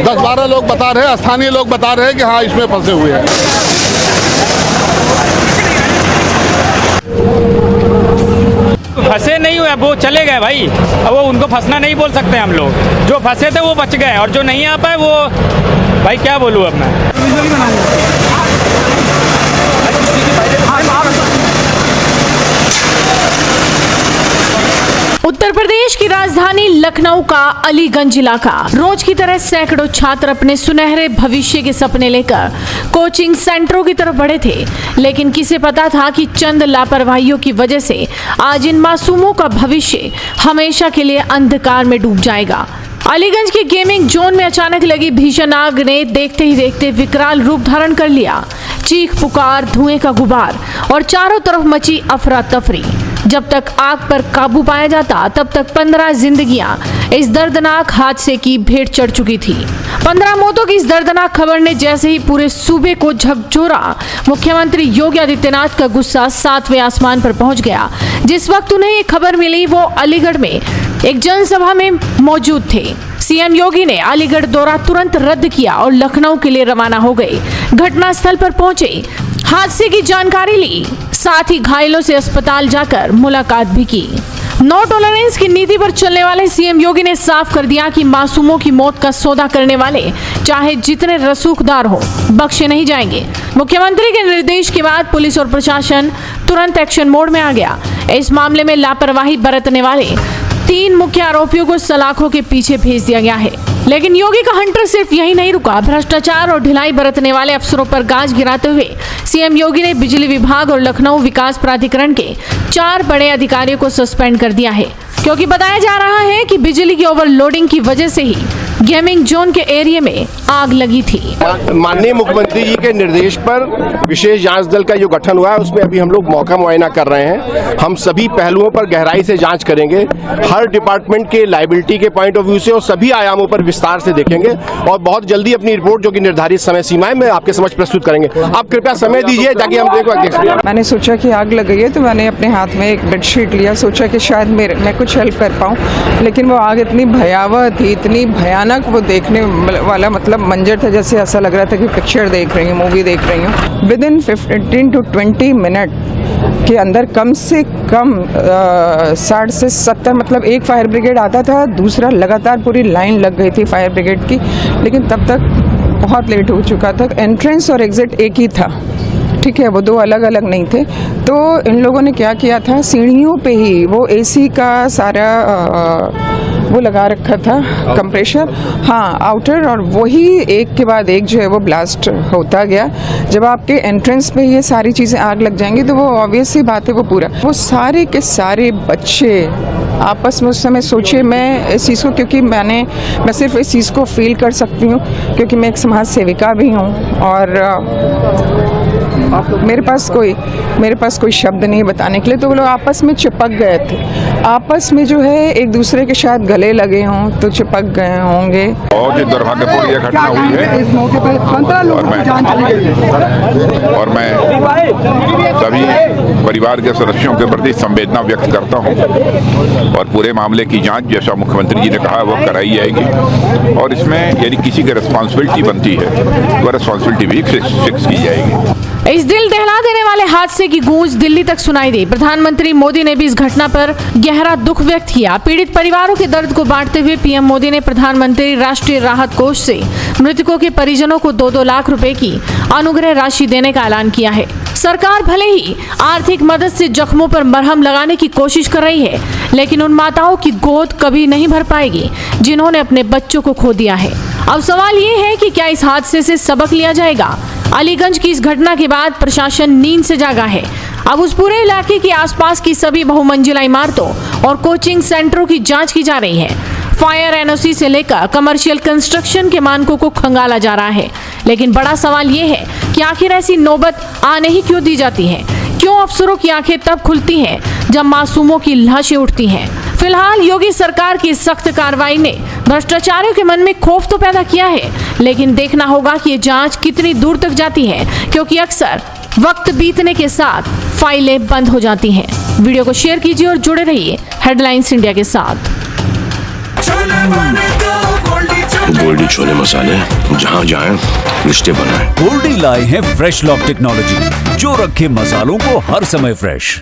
10-12 लोग बता रहे हैं, स्थानीय लोग बता रहे हैं कि हाँ इसमें फंसे हुए हैं। फंसे नहीं हुए, वो चले गए भाई। अब वो उनको फंसना नहीं बोल सकते हम लोग। जो फंसे थे वो बच गए और जो नहीं आ पाए वो भाई क्या बोलूँ अब मैं। उत्तर प्रदेश की राजधानी लखनऊ का अलीगंज इलाका। रोज की तरह सैकड़ों छात्र अपने सुनहरे भविष्य के सपने लेकर कोचिंग सेंटरों की तरफ बढ़े थे, लेकिन किसे पता था कि चंद लापरवाहियों की वजह से आज इन मासूमों का भविष्य हमेशा के लिए अंधकार में डूब जाएगा। अलीगंज के गेमिंग जोन में अचानक लगी भीषण आग ने देखते ही देखते विकराल रूप धारण कर लिया। चीख पुकार, धुएं का गुबार और चारों तरफ मची अफरा तफरी। जब तक आग पर काबू पाया जाता तब तक 15 जिंदगियां इस दर्दनाक हादसे की भेंट चढ़ चुकी थी। 15 मौतों की इस दर्दनाक खबर ने जैसे ही पूरे सूबे को झकझोरा, मुख्यमंत्री योगी आदित्यनाथ का गुस्सा 7वें आसमान पर पहुंच गया। जिस वक्त उन्हें ये खबर मिली वो अलीगढ़ में एक जनसभा में मौजूद थे। सीएम योगी ने अलीगढ़ दौरा तुरंत रद्द किया और लखनऊ के लिए रवाना हो गए। घटनास्थल पर पहुंचे, हादसे की जानकारी ली, साथ ही घायलों से अस्पताल जाकर मुलाकात भी की। नो टॉलरेंस की नीति पर चलने वाले सीएम योगी ने साफ कर दिया कि मासूमों की मौत का सौदा करने वाले चाहे जितने रसूखदार हो, बख्शे नहीं जाएंगे। मुख्यमंत्री के निर्देश के बाद पुलिस और प्रशासन तुरंत एक्शन मोड में आ गया। इस मामले में लापरवाही बरतने वाले 3 मुख्य आरोपियों को सलाखों के पीछे भेज दिया गया है। लेकिन योगी का हंटर सिर्फ यही नहीं रुका। भ्रष्टाचार और ढिलाई बरतने वाले अफसरों पर गाज गिराते हुए सीएम योगी ने बिजली विभाग और लखनऊ विकास प्राधिकरण के 4 बड़े अधिकारियों को सस्पेंड कर दिया है, क्योंकि बताया जा रहा है कि बिजली की ओवरलोडिंग की वजह से ही गेमिंग जोन के एरिया में आग लगी थी। माननीय मुख्यमंत्री जी के निर्देश पर विशेष जांच दल का जो गठन हुआ है उसमें अभी हम लोग मौका मुआयना कर रहे हैं। हम सभी पहलुओं पर गहराई से जांच करेंगे, हर डिपार्टमेंट के लायबिलिटी के पॉइंट ऑफ व्यू से और सभी आयामों पर विस्तार से देखेंगे और बहुत जल्दी अपनी रिपोर्ट जो कि निर्धारित समय सीमा में आपके समक्ष प्रस्तुत करेंगे। आप कृपया समय दीजिए ताकि हम देख सकें। मैंने सोचा कि आग लग गई है तो मैंने अपने हाथ में एक बेडशीट लिया, सोचा कि शायद मैं कुछ हेल्प कर पाऊँ, लेकिन वो आग इतनी भयावह थी, इतनी भयानक वो देखने वाला मतलब मंजर था, जैसे ऐसा लग रहा था कि पिक्चर देख रही हूँ, मूवी देख रही हूँ। विदिन 15 to 20 मिनट के अंदर कम से कम 60 से 70 मतलब एक फायर ब्रिगेड आता था, दूसरा लगातार पूरी लाइन लग गई थी फायर ब्रिगेड की, लेकिन तब तक बहुत लेट हो चुका था। एंट्रेंस और एग्जिट एक ही था, ठीक है, वो 2 अलग अलग नहीं थे। तो इन लोगों ने क्या किया था, सीढ़ियों पे ही वो एसी का सारा वो लगा रखा था कंप्रेशर, हाँ आउटर, और वही एक के बाद एक जो है वो ब्लास्ट होता गया। जब आपके एंट्रेंस पे ये सारी चीज़ें आग लग जाएंगी तो वो ऑब्वियस सी बात है, वो सारे के सारे बच्चे आपस में उस समय सोचे। मैं इस चीज़ को क्योंकि मैं सिर्फ इस चीज़ को फील कर सकती हूँ क्योंकि मैं एक समाज सेविका भी हूँ और मेरे पास कोई शब्द नहीं है बताने के लिए। तो वो लोग आपस में चिपक गए थे, आपस में जो है एक दूसरे के शायद गले लगे हों तो चिपक गए होंगे। बहुत ही दुर्भाग्यपूर्ण यह घटना हुई है इस मौके पर 15 लोगों की जान चली गई और मैं सभी परिवार के सदस्यों के प्रति संवेदना व्यक्त करता हूं और पूरे मामले की जांच जैसा मुख्यमंत्री जी ने कहा वो कराई जाएगी और इसमें यदि किसी की रिस्पॉन्सिबिलिटी बनती है तो रिस्पॉन्सिबिलिटी भी फिक्स की जाएगी। इस दिल दहला देने वाले हादसे की गूंज दिल्ली तक सुनाई दी। प्रधानमंत्री मोदी ने भी इस घटना पर गहरा दुख व्यक्त किया। पीड़ित परिवारों के दर्द को बांटते हुए पीएम मोदी ने प्रधानमंत्री राष्ट्रीय राहत कोष से मृतकों के परिजनों को 2-2 लाख रुपए की अनुग्रह राशि देने का ऐलान किया है। सरकार भले ही आर्थिक मदद से जख्मों पर मरहम लगाने की कोशिश कर रही है, लेकिन उन माताओं की गोद कभी नहीं भर पाएगी जिन्होंने अपने बच्चों को खो दिया है। अब सवाल ये है कि क्या इस हादसे से सबक लिया जाएगा। अलीगंज की इस घटना के बाद प्रशासन नींद से जागा है। अब उस पूरे इलाके के आसपास की सभी बहुमंजिला इमारतों और कोचिंग सेंटरों की जांच की जा रही है। फायर एनओसी से लेकर कमर्शियल कंस्ट्रक्शन के मानकों को खंगाला जा रहा है। लेकिन बड़ा सवाल ये है कि आखिर ऐसी नौबत आने ही क्यों दी जाती है। क्यों अफसरों की आंखें तब खुलती हैं जब मासूमों की लाशें उठती हैं। फिलहाल योगी सरकार की सख्त कार्रवाई ने भ्रष्टाचारियों के मन में खौफ तो पैदा किया है, लेकिन देखना होगा कि ये जांच कितनी दूर तक जाती है, क्योंकि अक्सर वक्त बीतने के साथ फाइलें बंद हो जाती हैं। वीडियो को शेयर कीजिए और जुड़े रहिए हेडलाइंस इंडिया के साथ। गोल्डी छोले मसाले, जहाँ जाएं रिश्ते बनाएं। गोल्डी लाए हैं फ्रेश लॉक टेक्नोलॉजी, जो रखे मसालों को हर समय फ्रेश।